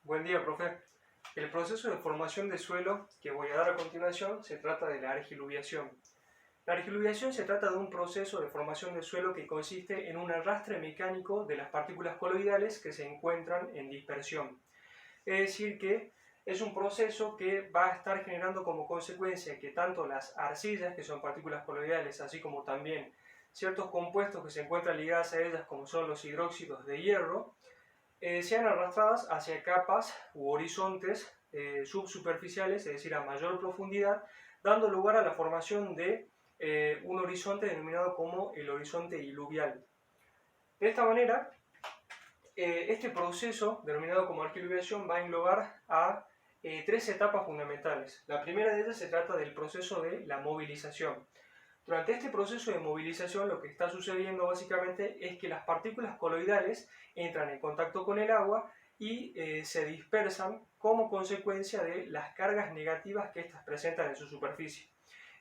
Buen día, profe. El proceso de formación de suelo que voy a dar a continuación se trata de la argiluviación. La argiluviación se trata de un proceso de formación de suelo que consiste en un arrastre mecánico de las partículas coloidales que se encuentran en dispersión. Es decir, que es un proceso que va a estar generando como consecuencia que tanto las arcillas, que son partículas coloidales, así como también ciertos compuestos que se encuentran ligados a ellas, como son los hidróxidos de hierro, sean arrastradas hacia capas u horizontes subsuperficiales, es decir, a mayor profundidad, dando lugar a la formación de un horizonte denominado como el horizonte iluvial. De esta manera, este proceso, denominado como argiluviación, va a englobar a tres etapas fundamentales. La primera de ellas se trata del proceso de la movilización. Durante este proceso de movilización lo que está sucediendo básicamente es que las partículas coloidales entran en contacto con el agua y se dispersan como consecuencia de las cargas negativas que éstas presentan en su superficie.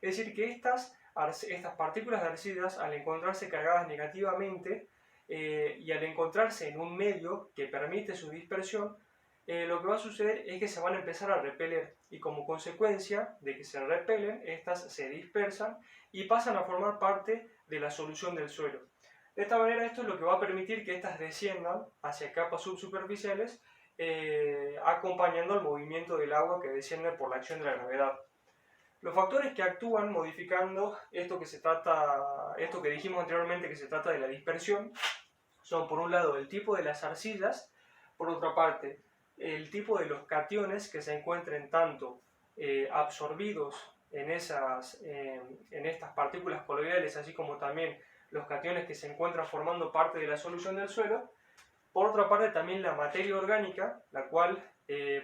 Es decir, que estas partículas de arcillas, al encontrarse cargadas negativamente y al encontrarse en un medio que permite su dispersión, lo que va a suceder es que se van a empezar a repeler y como consecuencia de que se repelen, estas se dispersan y pasan a formar parte de la solución del suelo. De esta manera esto es lo que va a permitir que estas desciendan hacia capas subsuperficiales acompañando el movimiento del agua que desciende por la acción de la gravedad. Los factores que actúan modificando esto que dijimos anteriormente que se trata de la dispersión son por un lado el tipo de las arcillas, por otra parte el tipo de los cationes que se encuentren tanto absorbidos en estas partículas coloidales, así como también los cationes que se encuentran formando parte de la solución del suelo. Por otra parte también la materia orgánica, la cual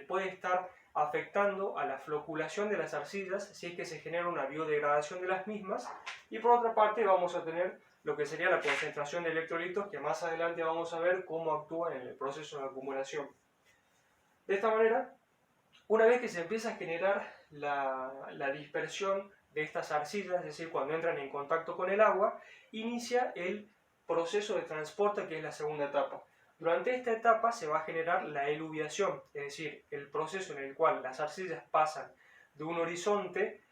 puede estar afectando a la floculación de las arcillas si es que se genera una biodegradación de las mismas, y por otra parte vamos a tener lo que sería la concentración de electrolitos, que más adelante vamos a ver cómo actúan en el proceso de acumulación. De esta manera, una vez que se empieza a generar la dispersión de estas arcillas, es decir, cuando entran en contacto con el agua, inicia el proceso de transporte, que es la segunda etapa. Durante esta etapa se va a generar la eluviación, es decir, el proceso en el cual las arcillas pasan de un horizonte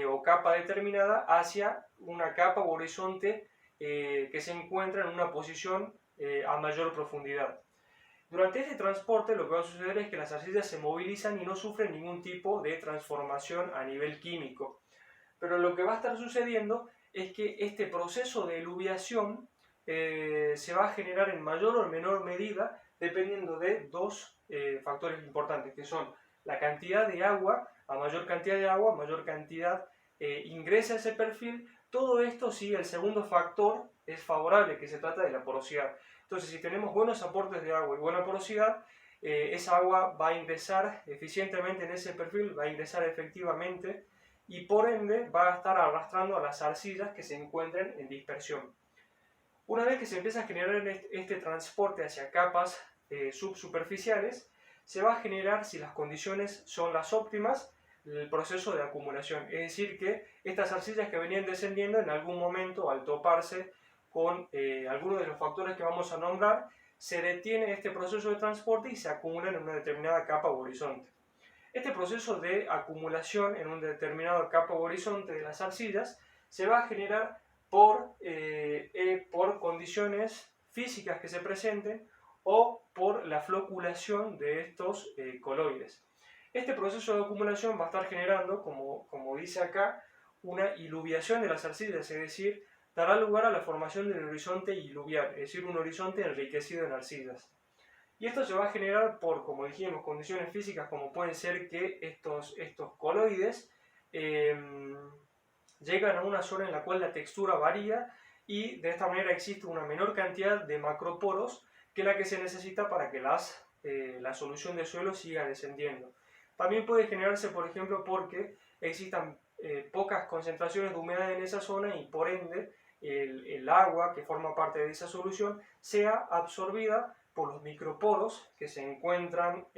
o capa determinada hacia una capa o horizonte que se encuentra en una posición a mayor profundidad. Durante este transporte lo que va a suceder es que las arcillas se movilizan y no sufren ningún tipo de transformación a nivel químico. Pero lo que va a estar sucediendo es que este proceso de eluviación se va a generar en mayor o menor medida dependiendo de dos factores importantes, que son la cantidad de agua. A mayor cantidad de agua, mayor cantidad ingresa a ese perfil. Todo esto si el segundo factor es favorable, que se trata de la porosidad. Entonces, si tenemos buenos aportes de agua y buena porosidad, esa agua va a ingresar eficientemente en ese perfil, va a ingresar efectivamente y por ende va a estar arrastrando a las arcillas que se encuentren en dispersión. Una vez que se empieza a generar este transporte hacia capas subsuperficiales, se va a generar, si las condiciones son las óptimas, el proceso de acumulación. Es decir, que estas arcillas que venían descendiendo en algún momento, al toparse con algunos de los factores que vamos a nombrar, se detiene este proceso de transporte y se acumulan en una determinada capa o horizonte. Este proceso de acumulación en una determinada capa o horizonte de las arcillas se va a generar por condiciones físicas que se presenten o por la floculación de estos coloides. Este proceso de acumulación va a estar generando, como dice acá, una iluviación de las arcillas, es decir, dará lugar a la formación de un horizonte iluvial, es decir, un horizonte enriquecido en arcillas. Y esto se va a generar por, como dijimos, condiciones físicas como pueden ser que estos coloides llegan a una zona en la cual la textura varía y de esta manera existe una menor cantidad de macroporos que la que se necesita para que la solución de suelo siga descendiendo. También puede generarse, por ejemplo, porque existan pocas concentraciones de humedad en esa zona y por ende el agua que forma parte de esa solución sea absorbida por los microporos que se encuentran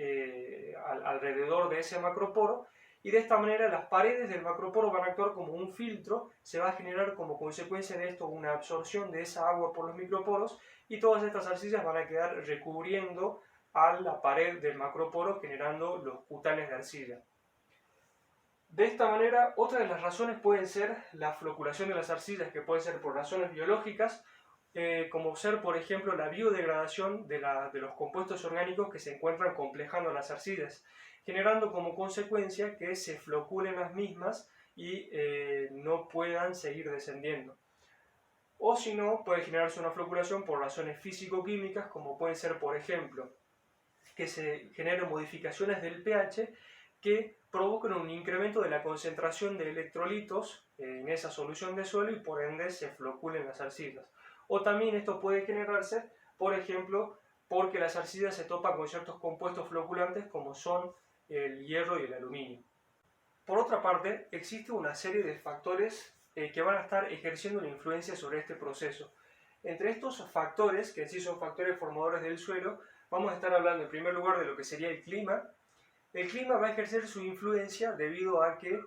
alrededor de ese macroporo, y de esta manera las paredes del macroporo van a actuar como un filtro. Se va a generar como consecuencia de esto una absorción de esa agua por los microporos y todas estas arcillas van a quedar recubriendo a la pared del macroporo, generando los cutanes de arcilla. De esta manera, otra de las razones pueden ser la floculación de las arcillas, que puede ser por razones biológicas, como ser, por ejemplo, la biodegradación de los compuestos orgánicos que se encuentran complejando las arcillas, generando como consecuencia que se floculen las mismas y no puedan seguir descendiendo. O si no, puede generarse una floculación por razones físico-químicas, como puede ser, por ejemplo, que se generen modificaciones del pH que provocan un incremento de la concentración de electrolitos en esa solución de suelo y por ende se floculen las arcillas. O también esto puede generarse, por ejemplo, porque las arcillas se topan con ciertos compuestos floculantes como son el hierro y el aluminio. Por otra parte, existe una serie de factores que van a estar ejerciendo una influencia sobre este proceso. Entre estos factores, que en sí son factores formadores del suelo, vamos a estar hablando en primer lugar de lo que sería el clima. El clima va a ejercer su influencia debido a que,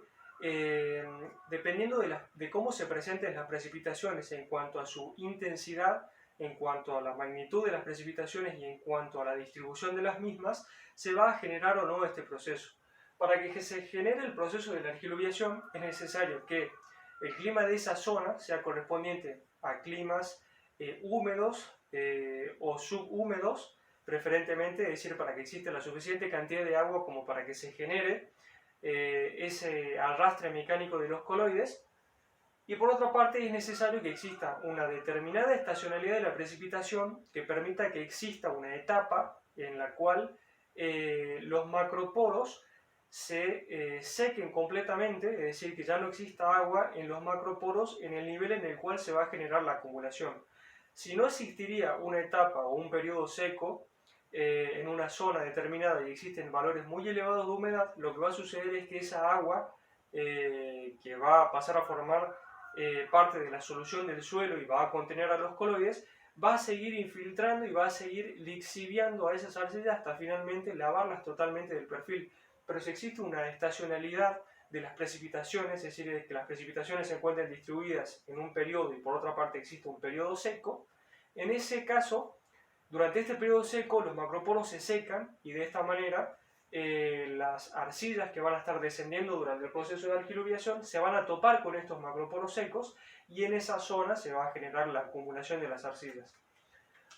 dependiendo de cómo se presenten las precipitaciones en cuanto a su intensidad, en cuanto a la magnitud de las precipitaciones y en cuanto a la distribución de las mismas, se va a generar o no este proceso. Para que se genere el proceso de la argiluviación es necesario que el clima de esa zona sea correspondiente a climas húmedos o subhúmedos, preferentemente, es decir, para que exista la suficiente cantidad de agua como para que se genere ese arrastre mecánico de los coloides. Y por otra parte es necesario que exista una determinada estacionalidad de la precipitación que permita que exista una etapa en la cual los macroporos se sequen completamente, es decir, que ya no exista agua en los macroporos en el nivel en el cual se va a generar la acumulación. Si no existiría una etapa o un periodo seco en una zona determinada y existen valores muy elevados de humedad, lo que va a suceder es que esa agua que va a pasar a formar parte de la solución del suelo y va a contener a los coloides, va a seguir infiltrando y va a seguir lixiviando a esas arcillas hasta finalmente lavarlas totalmente del perfil. Pero si existe una estacionalidad de las precipitaciones, es decir, que las precipitaciones se encuentren distribuidas en un periodo y por otra parte existe un periodo seco, en ese caso, durante este periodo seco los macroporos se secan y de esta manera las arcillas que van a estar descendiendo durante el proceso de argiluviación se van a topar con estos macroporos secos y en esa zona se va a generar la acumulación de las arcillas.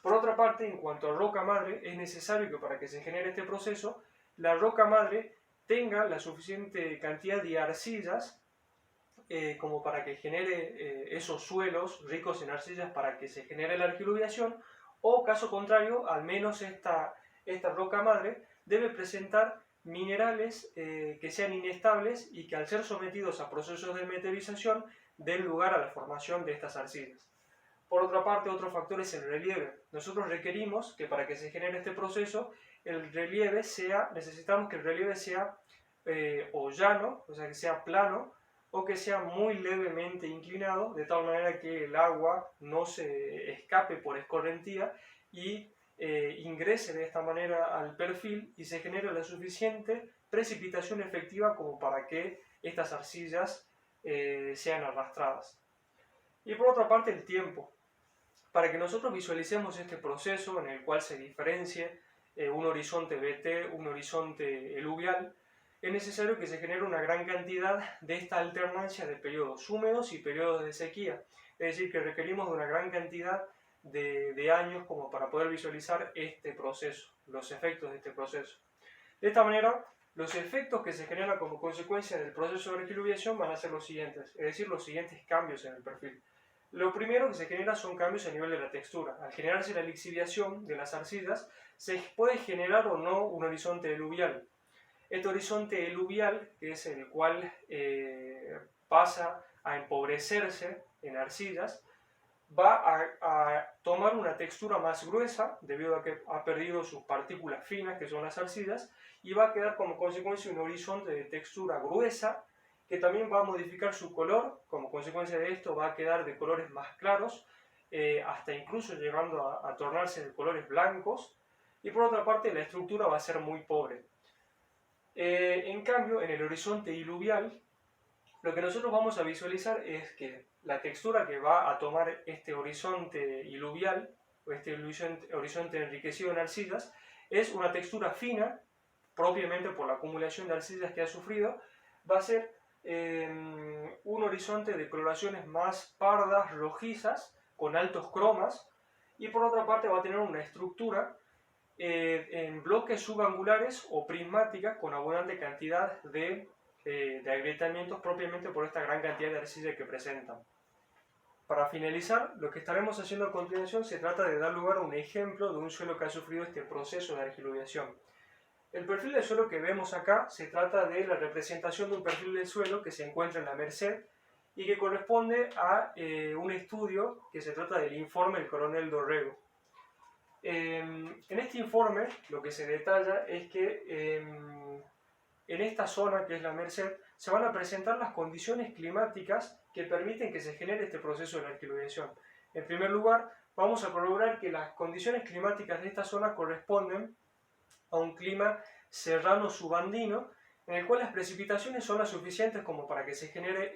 Por otra parte, en cuanto a roca madre, es necesario que para que se genere este proceso, la roca madre tenga la suficiente cantidad de arcillas como para que genere esos suelos ricos en arcillas para que se genere la argiluviación, o caso contrario, al menos esta roca madre debe presentar minerales que sean inestables y que al ser sometidos a procesos de meteorización den lugar a la formación de estas arcillas. Por otra parte, otro factor es el relieve. Nosotros requerimos que para que se genere este proceso, necesitamos que el relieve sea o llano, o sea que sea plano, o que sea muy levemente inclinado, de tal manera que el agua no se escape por escorrentía y ingrese de esta manera al perfil y se genere la suficiente precipitación efectiva como para que estas arcillas sean arrastradas. Y por otra parte, el tiempo. Para que nosotros visualicemos este proceso en el cual se diferencie un horizonte BT, un horizonte eluvial, es necesario que se genere una gran cantidad de esta alternancia de periodos húmedos y periodos de sequía. Es decir, que requerimos de una gran cantidad de años como para poder visualizar este proceso, los efectos de este proceso. De esta manera, los efectos que se generan como consecuencia del proceso de argiluviación van a ser los siguientes, es decir, los siguientes cambios en el perfil. Lo primero que se genera son cambios a nivel de la textura. Al generarse la lixiviación de las arcillas, se puede generar o no un horizonte eluvial. Este horizonte eluvial, que es el cual pasa a empobrecerse en arcillas, va a tomar una textura más gruesa debido a que ha perdido sus partículas finas, que son las arcillas, y va a quedar como consecuencia un horizonte de textura gruesa, que también va a modificar su color. Como consecuencia de esto va a quedar de colores más claros, hasta incluso llegando a tornarse de colores blancos, y por otra parte la estructura va a ser muy pobre. En cambio, en el horizonte iluvial, lo que nosotros vamos a visualizar es que la textura que va a tomar este horizonte iluvial, o este horizonte enriquecido en arcillas, es una textura fina, propiamente por la acumulación de arcillas que ha sufrido. Va a ser un horizonte de coloraciones más pardas, rojizas, con altos cromas, y por otra parte va a tener una estructura en bloques subangulares o prismáticas con abundante cantidad de agrietamientos, propiamente por esta gran cantidad de arcilla que presentan. Para finalizar, lo que estaremos haciendo a continuación se trata de dar lugar a un ejemplo de un suelo que ha sufrido este proceso de argiluviación. El perfil del suelo que vemos acá se trata de la representación de un perfil del suelo que se encuentra en la Merced y que corresponde a un estudio que se trata del informe del coronel Dorrego. En este informe lo que se detalla es que en esta zona que es la Merced se van a presentar las condiciones climáticas que permiten que se genere este proceso de la argiluviación. En primer lugar, vamos a corroborar que las condiciones climáticas de esta zona corresponden a un clima serrano subandino, en el cual las precipitaciones son las suficientes como para que se genere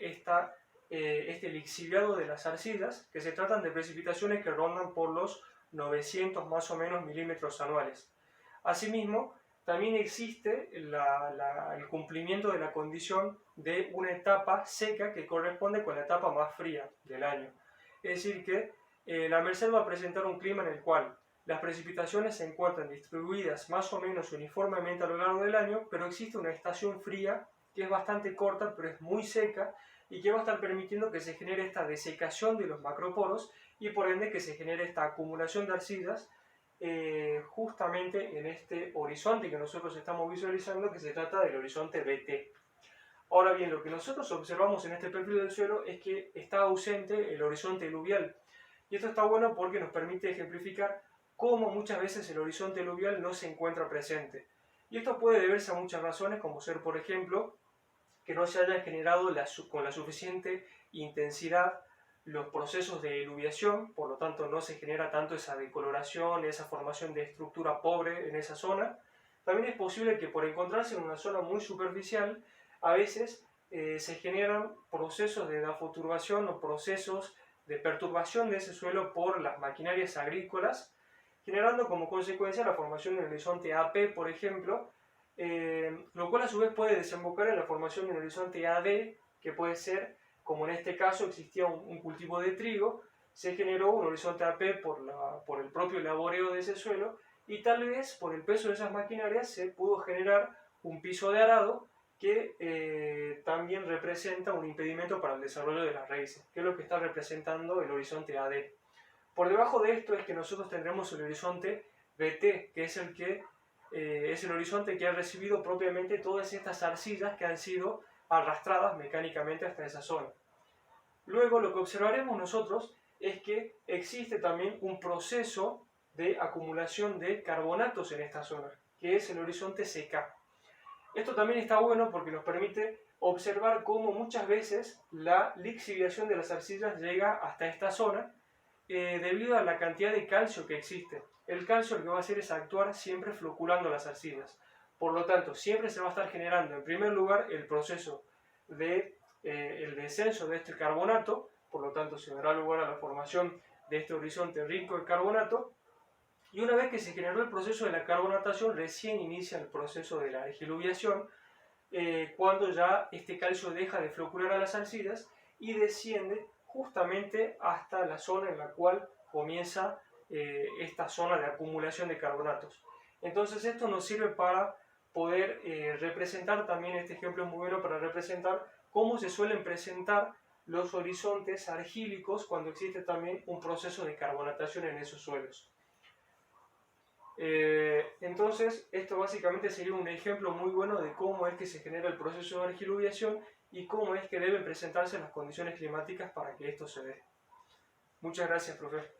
este lixiviado de las arcillas, que se tratan de precipitaciones que rondan por los 900 más o menos milímetros anuales. Asimismo, también existe el cumplimiento de la condición de una etapa seca que corresponde con la etapa más fría del año. Es decir que la Merced va a presentar un clima en el cual las precipitaciones se encuentran distribuidas más o menos uniformemente a lo largo del año, pero existe una estación fría que es bastante corta, pero es muy seca, y que va a estar permitiendo que se genere esta desecación de los macroporos y por ende que se genere esta acumulación de arcillas justamente en este horizonte que nosotros estamos visualizando, que se trata del horizonte BT. Ahora bien, lo que nosotros observamos en este perfil del suelo es que está ausente el horizonte aluvial, y esto está bueno porque nos permite ejemplificar cómo muchas veces el horizonte aluvial no se encuentra presente. Y esto puede deberse a muchas razones, como ser, por ejemplo, que no se hayan generado con la suficiente intensidad los procesos de eluviación, por lo tanto no se genera tanto esa decoloración, esa formación de estructura pobre en esa zona. También es posible que por encontrarse en una zona muy superficial, a veces se generan procesos de dafoturbación o procesos de perturbación de ese suelo por las maquinarias agrícolas, generando como consecuencia la formación de un horizonte AP, por ejemplo, lo cual a su vez puede desembocar en la formación de un horizonte AD, que puede ser, como en este caso existía un cultivo de trigo, se generó un horizonte AP por el propio laboreo de ese suelo, y tal vez por el peso de esas maquinarias se pudo generar un piso de arado que también representa un impedimento para el desarrollo de las raíces, que es lo que está representando el horizonte AD. Por debajo de esto es que nosotros tendremos el horizonte BT, que es el horizonte que ha recibido propiamente todas estas arcillas que han sido arrastradas mecánicamente hasta esa zona. Luego lo que observaremos nosotros es que existe también un proceso de acumulación de carbonatos en esta zona, que es el horizonte CK. Esto también está bueno porque nos permite observar cómo muchas veces la lixiviación de las arcillas llega hasta esta zona debido a la cantidad de calcio que existe. El calcio lo que va a hacer es actuar siempre floculando las arcillas. Por lo tanto, siempre se va a estar generando en primer lugar el proceso de el descenso de este carbonato, por lo tanto se dará lugar a la formación de este horizonte rico en carbonato, y una vez que se generó el proceso de la carbonatación, recién inicia el proceso de la argiluviación, cuando ya este calcio deja de flocular a las arcillas y desciende justamente hasta la zona en la cual comienza esta zona de acumulación de carbonatos. Entonces esto nos sirve para poder representar, también este ejemplo es muy bueno para representar cómo se suelen presentar los horizontes argílicos cuando existe también un proceso de carbonatación en esos suelos. Entonces esto básicamente sería un ejemplo muy bueno de cómo es que se genera el proceso de argiluviación y cómo es que deben presentarse las condiciones climáticas para que esto se dé. Muchas gracias, profe.